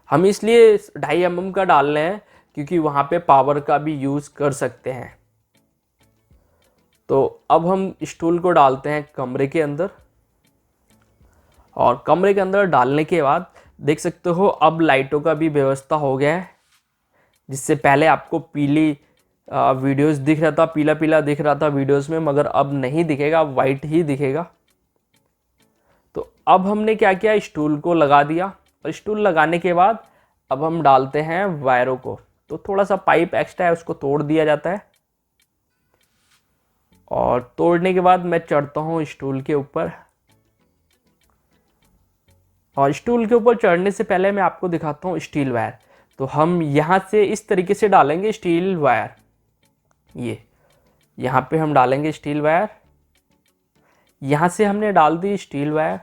हम इसलिए 2.5 mm का डाल रहे हैं क्योंकि वहाँ पे पावर का भी यूज़ कर सकते हैं। तो अब हम स्टूल को डालते हैं कमरे के अंदर और कमरे के अंदर डालने के बाद देख सकते हो अब लाइटों का भी व्यवस्था हो गया है। जिससे पहले आपको पीली वीडियोस दिख रहा था, पीला पीला दिख रहा था वीडियोस में, मगर अब नहीं दिखेगा, वाइट ही दिखेगा। तो अब हमने क्या किया, स्टूल को लगा दिया और स्टूल लगाने के बाद अब हम डालते हैं वायरों को। तो थोड़ा सा पाइप एक्स्ट्रा है उसको तोड़ दिया जाता है और तोड़ने के बाद मैं चढ़ता हूँ स्टूल के ऊपर। और स्टूल के ऊपर चढ़ने से पहले मैं आपको दिखाता हूँ स्टील वायर। तो हम यहाँ से इस तरीके से डालेंगे स्टील वायर, ये यहाँ पे हम डालेंगे स्टील वायर, यहाँ से हमने डाल दी स्टील वायर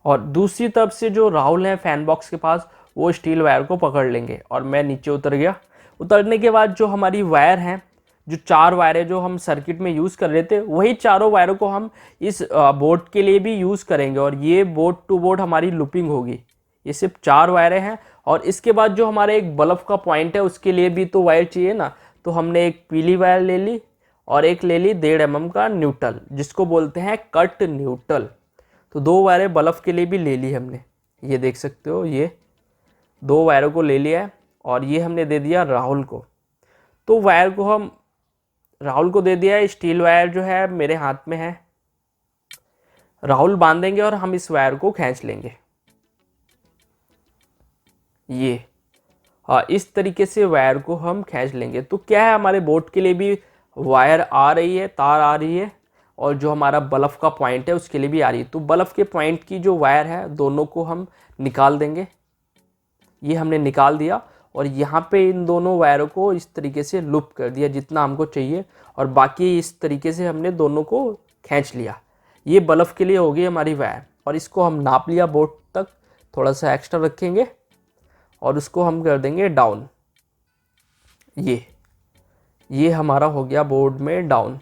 और दूसरी तरफ से जो राहुल है फैन बॉक्स के पास वो स्टील वायर को पकड़ लेंगे और मैं नीचे उतर गया। उतरने के बाद जो हमारी वायर हैं, जो 4 वायरें जो हम सर्किट में यूज़ कर रहे थे, वही चारों वायरों को हम इस बोर्ड के लिए भी यूज़ करेंगे और ये बोर्ड टू बोर्ड हमारी लूपिंग होगी। ये सिर्फ 4 वायरें हैं और इसके बाद जो हमारे एक बल्ब का पॉइंट है उसके लिए भी तो वायर चाहिए ना। तो हमने एक पीली वायर ले ली और एक ले ली 1.5 mm का न्यूट्रल, जिसको बोलते हैं कट न्यूट्रल। तो 2 वायरें बल्ब के लिए भी ले ली हमने, ये देख सकते हो, ये 2 वायरों को ले लिया है और ये हमने दे दिया राहुल को। तो वायर को हम राहुल को दे दिया, स्टील वायर जो है मेरे हाथ में है, राहुल बांधेंगे और हम इस वायर को खींच लेंगे। ये इस तरीके से वायर को हम खींच लेंगे। तो क्या है, हमारे बोर्ड के लिए भी वायर आ रही है, तार आ रही है और जो हमारा बल्ब का पॉइंट है उसके लिए भी आ रही है। तो बल्ब के पॉइंट की जो वायर है दोनों को हम निकाल देंगे। ये हमने निकाल दिया और यहाँ पे इन दोनों वायरों को इस तरीके से लूप कर दिया जितना हमको चाहिए और बाकी इस तरीके से हमने दोनों को खींच लिया। ये बल्ब के लिए हो गई हमारी वायर और इसको हम नाप लिया बोर्ड तक, थोड़ा सा एक्स्ट्रा रखेंगे और उसको हम कर देंगे डाउन। ये हमारा हो गया बोर्ड में डाउन।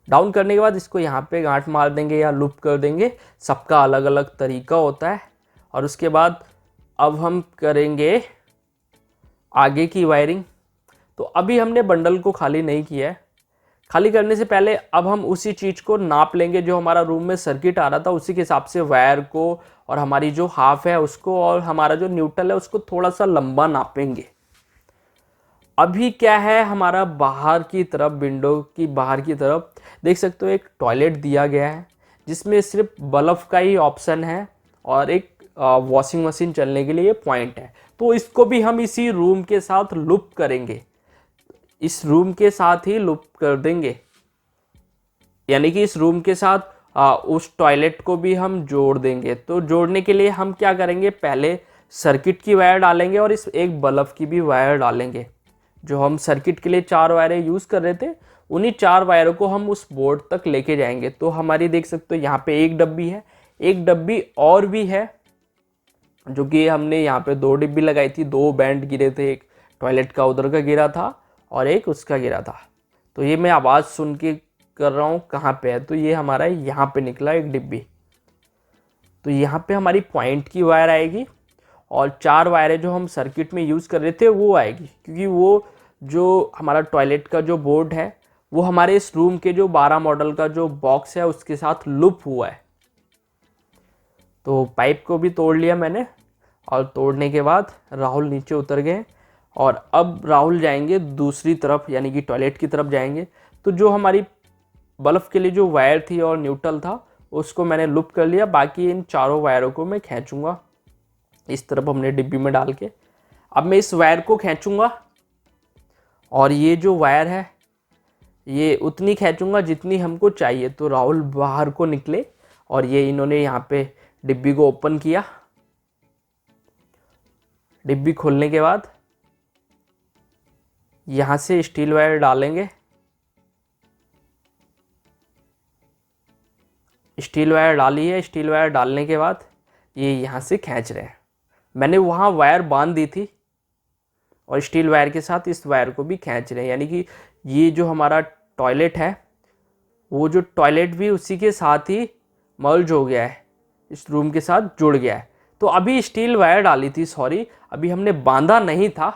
डाउन करने के बाद इसको यहाँ पे गांठ मार देंगे या लूप कर देंगे, सबका अलग अलग तरीका होता है। और उसके बाद अब हम करेंगे आगे की वायरिंग। तो अभी हमने बंडल को खाली नहीं किया है, खाली करने से पहले अब हम उसी चीज़ को नाप लेंगे जो हमारा रूम में सर्किट आ रहा था, उसी के हिसाब से वायर को और हमारी जो हाफ है उसको और हमारा जो न्यूट्रल है उसको थोड़ा सा लंबा नापेंगे। अभी क्या है, हमारा बाहर की तरफ, विंडो की बाहर की तरफ देख सकते हो एक टॉयलेट दिया गया है जिसमें सिर्फ बल्ब का ही ऑप्शन है और एक वॉशिंग मशीन चलने के लिए पॉइंट है। तो इसको भी हम इसी रूम के साथ लूप करेंगे, इस रूम के साथ ही लूप कर देंगे, यानी कि इस रूम के साथ उस टॉयलेट को भी हम जोड़ देंगे। तो जोड़ने के लिए हम क्या करेंगे, पहले सर्किट की वायर डालेंगे और इस एक बल्ब की भी वायर डालेंगे। जो हम सर्किट के लिए 4 वायरें यूज़ कर रहे थे, उन्हीं 4 वायरों को हम उस बोर्ड तक लेके जाएंगे। तो हमारी देख सकते हो यहाँ पे एक डब्बी है, एक डब्बी और भी है जो कि हमने यहाँ पे 2 डिब्बी लगाई थी, 2 बैंड गिरे थे, एक टॉयलेट का उधर का गिरा था और एक उसका गिरा था। तो ये मैं आवाज़ सुन के कर रहा हूँ कहाँ पे है, तो ये हमारा यहाँ पे निकला एक डिब्बी। तो यहाँ पे हमारी पॉइंट की वायर आएगी और 4 वायरें जो हम सर्किट में यूज़ कर रहे थे वो आएगी, क्योंकि वो जो हमारा टॉयलेट का जो बोर्ड है वो हमारे इस रूम के जो 12 मॉडल का जो बॉक्स है उसके साथ लूप हुआ है। तो पाइप को भी तोड़ लिया मैंने, और तोड़ने के बाद राहुल नीचे उतर गए और अब राहुल जाएंगे दूसरी तरफ, यानी कि टॉयलेट की तरफ जाएंगे। तो जो हमारी बल्ब के लिए जो वायर थी और न्यूट्रल था उसको मैंने लूप कर लिया। बाकी इन चारों वायरों को मैं खींचूंगा इस तरफ हमने डिब्बी में डाल के। अब मैं इस वायर को खींचूंगा और ये जो वायर है ये उतनी खींचूंगा जितनी हमको चाहिए। तो राहुल बाहर को निकले और ये इन्होंने यहाँ पे डिब्बी को ओपन किया। डिब्बी खोलने के बाद यहाँ से स्टील वायर डालेंगे। स्टील वायर डाली है। स्टील वायर डालने के बाद ये यहाँ से खींच रहे हैं। मैंने वहाँ वायर बांध दी थी और स्टील वायर के साथ इस वायर को भी खींच रहे हैं, यानी कि ये जो हमारा टॉयलेट है वो जो टॉयलेट भी उसी के साथ ही मर्ज हो गया है, इस रूम के साथ जुड़ गया है। तो अभी स्टील वायर डाली थी, सॉरी अभी हमने बांधा नहीं था,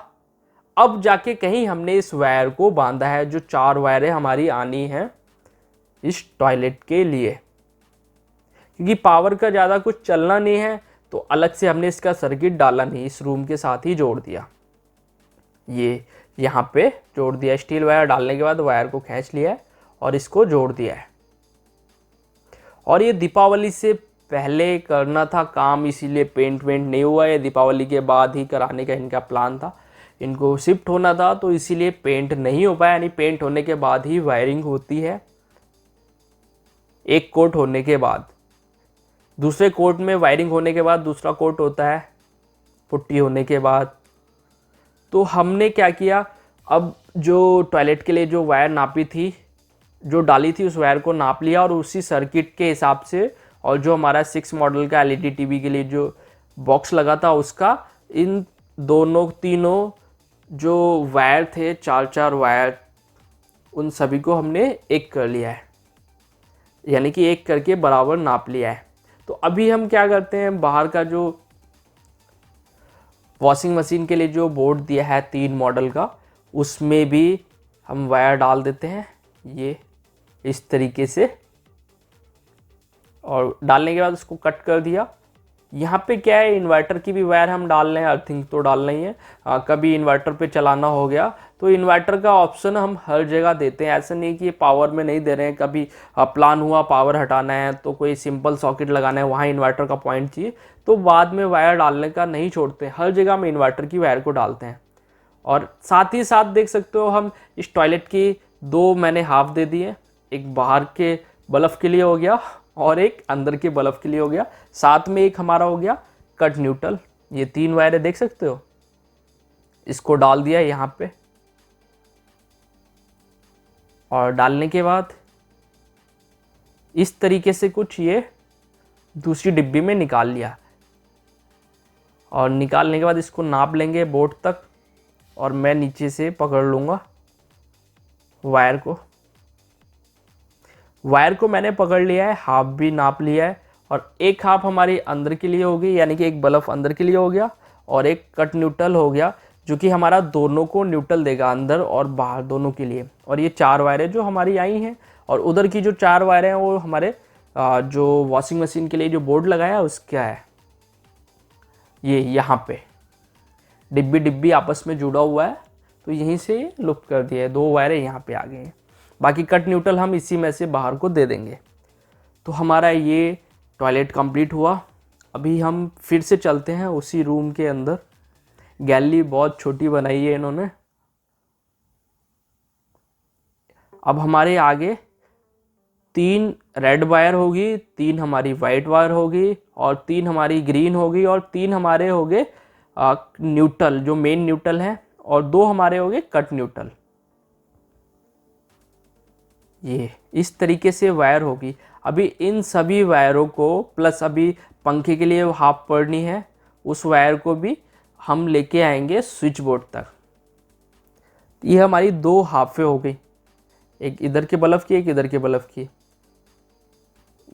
अब जाके कहीं हमने इस वायर को बांधा है। जो 4 वायरें हमारी आनी हैं इस टॉयलेट के लिए, क्योंकि पावर का ज़्यादा कुछ चलना नहीं है तो अलग से हमने इसका सर्किट डाला नहीं, इस रूम के साथ ही जोड़ दिया। ये यहाँ पे जोड़ दिया। स्टील वायर डालने के बाद वायर को खींच लिया है और इसको जोड़ दिया है। और ये दीपावली से पहले करना था काम, इसीलिए पेंट वेंट नहीं हुआ है। दीपावली के बाद ही कराने का इनका प्लान था, इनको शिफ्ट होना था तो इसीलिए पेंट नहीं हो पाया। यानी पेंट होने के बाद ही वायरिंग होती है, एक कोट होने के बाद। दूसरे कोट में वायरिंग होने के बाद दूसरा कोट होता है पुट्टी होने के बाद। तो हमने क्या किया, अब जो टॉयलेट के लिए जो वायर नापी थी, जो डाली थी, उस वायर को नाप लिया और उसी सर्किट के हिसाब से, और जो हमारा 6 मॉडल का एलईडी टीवी के लिए जो बॉक्स लगा था उसका, इन दोनों तीनों जो वायर थे 4 वायर, उन सभी को हमने एक कर लिया है, यानी कि एक करके बराबर नाप लिया है। तो अभी हम क्या करते हैं, बाहर का जो वॉशिंग मशीन के लिए जो बोर्ड दिया है 3 मॉडल का, उसमें भी हम वायर डाल देते हैं ये इस तरीके से, और डालने के बाद उसको कट कर दिया। यहाँ पे क्या है, इन्वर्टर की भी वायर हम डाल रहे हैं, अर्थिंग तो डाल रही है। कभी इन्वर्टर पे चलाना हो गया तो इन्वर्टर का ऑप्शन हम हर जगह देते हैं, ऐसा नहीं कि पावर में नहीं दे रहे हैं। कभी प्लान हुआ पावर हटाना है तो कोई सिंपल सॉकेट लगाना है, वहाँ इन्वर्टर का पॉइंट चाहिए तो बाद में वायर डालने का नहीं छोड़ते, हर जगह में इन्वर्टर की वायर को डालते हैं। और साथ ही साथ देख सकते हो हम इस टॉयलेट की 2 मैंने हाफ दे दिए, एक बाहर के बल्ब के लिए हो गया और एक अंदर के बल्ब के लिए हो गया। साथ में एक हमारा हो गया कट न्यूट्रल। ये 3 वायरें देख सकते हो, इसको डाल दिया यहाँ पे, और डालने के बाद इस तरीके से कुछ ये दूसरी डिब्बी में निकाल लिया। और निकालने के बाद इसको नाप लेंगे बोर्ड तक, और मैं नीचे से पकड़ लूँगा वायर को। वायर को मैंने पकड़ लिया है, हाफ भी नाप लिया है, और एक हाफ हमारी अंदर के लिए हो गई, यानी कि एक बल्ब अंदर के लिए हो गया और एक कट न्यूट्रल हो गया, जो कि हमारा दोनों को न्यूट्रल देगा, अंदर और बाहर दोनों के लिए। और ये 4 वायरें जो हमारी आई हैं, और उधर की जो 4 वायरें हैं वो हमारे जो वॉशिंग मशीन के लिए जो बोर्ड लगाया है उसका है। ये यहाँ पे डिब्बी डिब्बी आपस में जुड़ा हुआ है तो यहीं से लुप कर दिया है, 2 वायरें यहाँ पे आ गई हैं। बाकी कट न्यूट्रल हम इसी में से बाहर को दे देंगे। तो हमारा ये टॉयलेट कंप्लीट हुआ। अभी हम फिर से चलते हैं उसी रूम के अंदर। गैलरी बहुत छोटी बनाई है इन्होंने। अब हमारे आगे 3 रेड वायर होगी, 3 हमारी वाइट वायर होगी, और 3 हमारी ग्रीन होगी, और 3 हमारे हो गए न्यूट्रल जो मेन न्यूट्रल है, और 2 हमारे हो गए कट न्यूट्रल। ये इस तरीके से वायर होगी। अभी इन सभी वायरों को प्लस अभी पंखे के लिए हाफ पड़नी है, उस वायर को भी हम लेके आएंगे स्विच बोर्ड तक। ये हमारी 2 हाफे हो गई, एक इधर के बल्ब की, एक इधर के बल्ब की।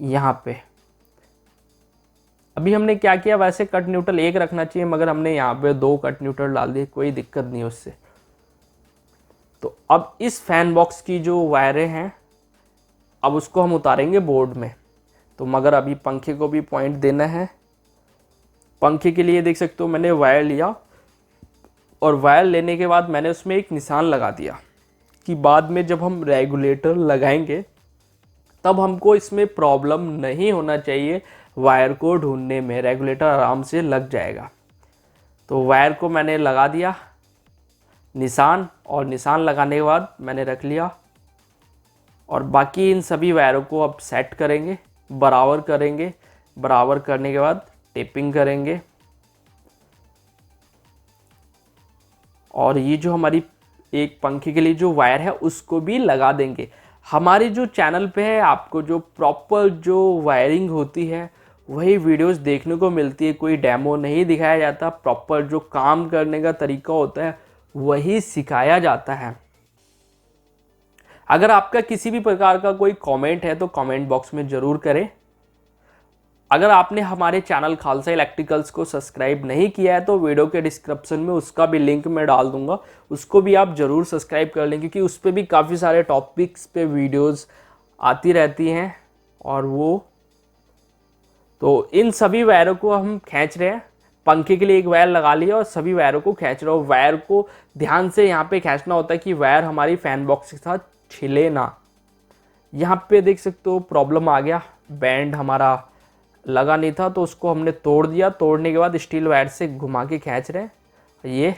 यहाँ पे अभी हमने क्या किया, वैसे कट न्यूट्रल एक रखना चाहिए, मगर हमने यहाँ पे 2 कट न्यूट्रल डाल दिए, कोई दिक्कत नहीं उससे। तो अब इस फैन बॉक्स की जो वायरें हैं अब उसको हम उतारेंगे बोर्ड में। तो मगर अभी पंखे को भी पॉइंट देना है। पंखे के लिए देख सकते हो मैंने वायर लिया और वायर लेने के बाद मैंने उसमें एक निशान लगा दिया कि बाद में जब हम रेगुलेटर लगाएंगे तब हमको इसमें प्रॉब्लम नहीं होना चाहिए, वायर को ढूंढने में रेगुलेटर आराम से लग जाएगा। तो वायर को मैंने लगा दिया निशान, और निशान लगाने के बाद मैंने रख लिया, और बाकी इन सभी वायरों को अब सेट करेंगे, बराबर करेंगे। बराबर करने के बाद टेपिंग करेंगे, और ये जो हमारी एक पंखे के लिए जो वायर है उसको भी लगा देंगे। हमारे जो चैनल पे है आपको जो प्रॉपर जो वायरिंग होती है वही वीडियोस देखने को मिलती है, कोई डेमो नहीं दिखाया जाता, प्रॉपर जो काम करने का तरीका होता है वही सिखाया जाता है। अगर आपका किसी भी प्रकार का कोई कमेंट है तो कमेंट बॉक्स में ज़रूर करें। अगर आपने हमारे चैनल खालसा इलेक्ट्रिकल्स को सब्सक्राइब नहीं किया है तो वीडियो के डिस्क्रिप्शन में उसका भी लिंक मैं डाल दूंगा, उसको भी आप ज़रूर सब्सक्राइब कर लें, क्योंकि उस पर भी काफ़ी सारे टॉपिक्स पे वीडियोस आती रहती हैं। और वो तो इन सभी वायरों को हम खींच रहे हैं। पंखे के लिए एक वायर लगा लिया और सभी वायरों को खींच रहे हो। वायर को ध्यान से यहाँ पे खींचना होता है कि वायर हमारी फैन बॉक्स के साथ छिले ना। यहाँ पे देख सकते हो प्रॉब्लम आ गया, बैंड हमारा लगा नहीं था तो उसको हमने तोड़ दिया। तोड़ने के बाद स्टील वायर से घुमा के खींच रहे हैं। ये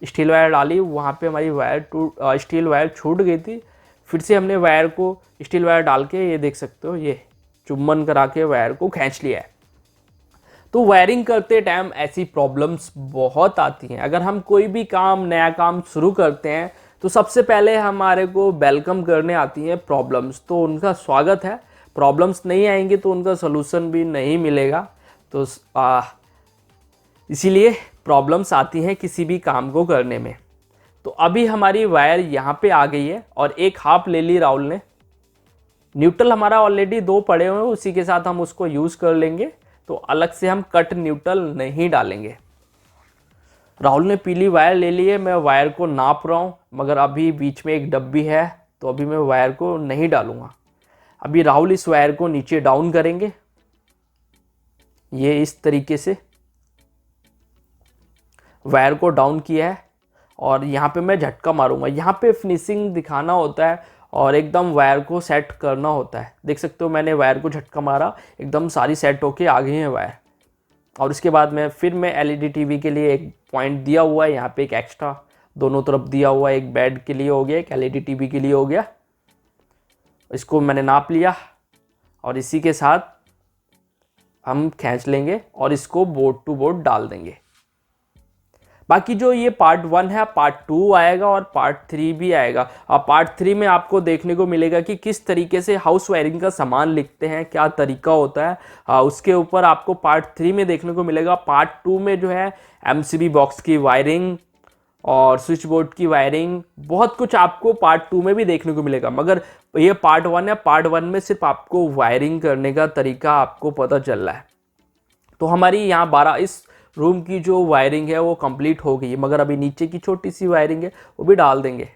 स्टील वायर डाली, वहाँ पे हमारी स्टील वायर छूट गई थी। फिर से हमने वायर को स्टील वायर डाल के ये देख सकते हो ये चुम्बन करा के वायर को खींच लिया है। तो वायरिंग करते टाइम ऐसी प्रॉब्लम्स बहुत आती हैं। अगर हम कोई भी काम नया काम शुरू करते हैं तो सबसे पहले हमारे को वेलकम करने आती हैं प्रॉब्लम्स, तो उनका स्वागत है। प्रॉब्लम्स नहीं आएंगे तो उनका सलूशन भी नहीं मिलेगा। तो इसीलिए प्रॉब्लम्स आती हैं किसी भी काम को करने में। तो अभी हमारी वायर यहाँ पे आ गई है और एक हाफ ले ली राहुल ने। न्यूट्रल हमारा ऑलरेडी 2 पड़े हुए हैं, उसी के साथ हम उसको यूज़ कर लेंगे। तो अलग से हम कट न्यूट्रल नहीं डालेंगे। राहुल ने पीली वायर ले ली है, मैं वायर को नाप रहा हूँ, मगर अभी बीच में एक डब्बी है तो अभी मैं वायर को नहीं डालूंगा। अभी राहुल इस वायर को नीचे डाउन करेंगे, ये इस तरीके से वायर को डाउन किया है और यहाँ पे मैं झटका मारूंगा। यहाँ पे फिनिशिंग दिखाना होता है और एकदम वायर को सेट करना होता है। देख सकते हो मैंने वायर को झटका मारा, एकदम सारी सेट होके आ गई है वायर। और उसके बाद मैं एलईडी टीवी के लिए एक पॉइंट दिया हुआ है, यहाँ पे एक एक्स्ट्रा दोनों तरफ दिया हुआ है, एक बेड के लिए हो गया, एक एलईडी टीवी के लिए हो गया। इसको मैंने नाप लिया और इसी के साथ हम खींच लेंगे और इसको बोर्ड टू बोर्ड डाल देंगे। बाकी जो ये पार्ट 1 है, पार्ट 2 आएगा और पार्ट 3 भी आएगा। और पार्ट 3 में आपको देखने को मिलेगा कि किस तरीके से हाउस वायरिंग का सामान लिखते हैं, क्या तरीका होता है, उसके ऊपर आपको पार्ट 3 में देखने को मिलेगा। पार्ट 2 में जो है एमसीबी बॉक्स की वायरिंग और स्विच बोर्ड की वायरिंग, बहुत कुछ आपको पार्ट 2 में भी देखने को मिलेगा। मगर ये पार्ट 1 है, पार्ट 1 में सिर्फ आपको वायरिंग करने का तरीका आपको पता चल रहा है। तो हमारी यहाँ 12 इस रूम की जो वायरिंग है वो कंप्लीट हो गई है, मगर अभी नीचे की छोटी सी वायरिंग है वो भी डाल देंगे।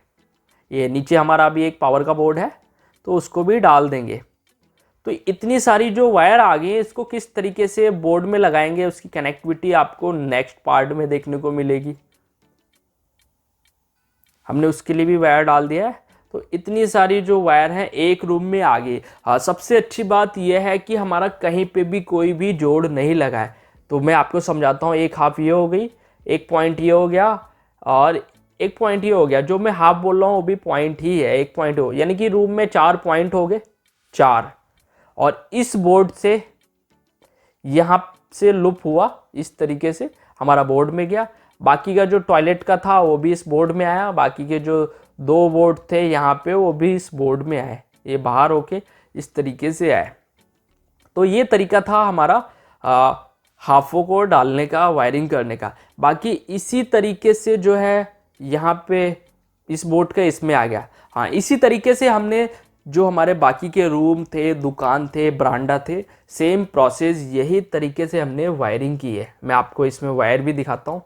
ये नीचे हमारा अभी एक पावर का बोर्ड है तो उसको भी डाल देंगे। तो इतनी सारी जो वायर आ गई है, इसको किस तरीके से बोर्ड में लगाएंगे उसकी कनेक्टिविटी आपको नेक्स्ट पार्ट में देखने को मिलेगी। हमने उसके लिए भी वायर डाल दिया है। तो इतनी सारी जो वायर है एक रूम में आ गई। हाँ, सबसे अच्छी बात यह है कि हमारा कहीं पे भी कोई भी जोड़ नहीं लगा है। तो मैं आपको समझाता हूँ। एक हाफ ये हो गई, एक पॉइंट ये हो गया और एक पॉइंट ये हो गया। जो मैं हाफ बोल रहा हूँ वो भी पॉइंट ही है, एक पॉइंट हो, यानी कि रूम में 4 पॉइंट हो गए, 4। और इस बोर्ड से यहाँ से लूप हुआ, इस तरीके से हमारा बोर्ड में गया। बाकी का जो टॉयलेट का था वो भी इस बोर्ड में आया। बाकी के जो 2 बोर्ड थे यहाँ पे वो भी इस बोर्ड में आए, ये बाहर होके इस तरीके से आए। तो ये तरीका था हमारा हाफों को डालने का, वायरिंग करने का। बाकी इसी तरीके से जो है यहाँ पे इस बोर्ड का इसमें आ गया। हाँ, इसी तरीके से हमने जो हमारे बाकी के रूम थे, दुकान थे, बरांडा थे, सेम प्रोसेस यही तरीके से हमने वायरिंग की है। मैं आपको इसमें वायर भी दिखाता हूँ।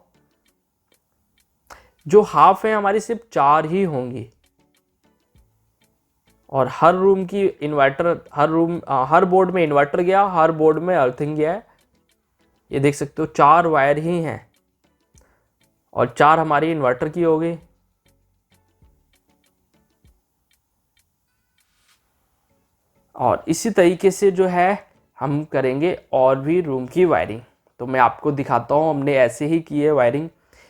जो हाफ है हमारी सिर्फ 4 ही होंगी। और हर रूम की इन्वर्टर, हर बोर्ड में इन्वर्टर गया, हर बोर्ड में अर्थिंग गया है। ये देख सकते हो 4 वायर ही हैं और 4 हमारी इन्वर्टर की हो गई। और इसी तरीके से जो है हम करेंगे और भी रूम की वायरिंग। तो मैं आपको दिखाता हूँ, हमने ऐसे ही की है वायरिंग।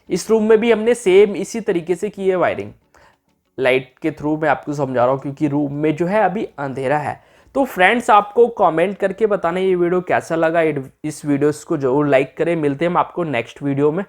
इस रूम में भी हमने सेम इसी तरीके से की है वायरिंग। लाइट के थ्रू मैं आपको समझा रहा हूँ क्योंकि रूम में जो है अभी अंधेरा है। तो फ्रेंड्स, आपको कमेंट करके बताना ये वीडियो कैसा लगा। इस वीडियोस को जरूर लाइक करें। मिलते हैं हम आपको नेक्स्ट वीडियो में।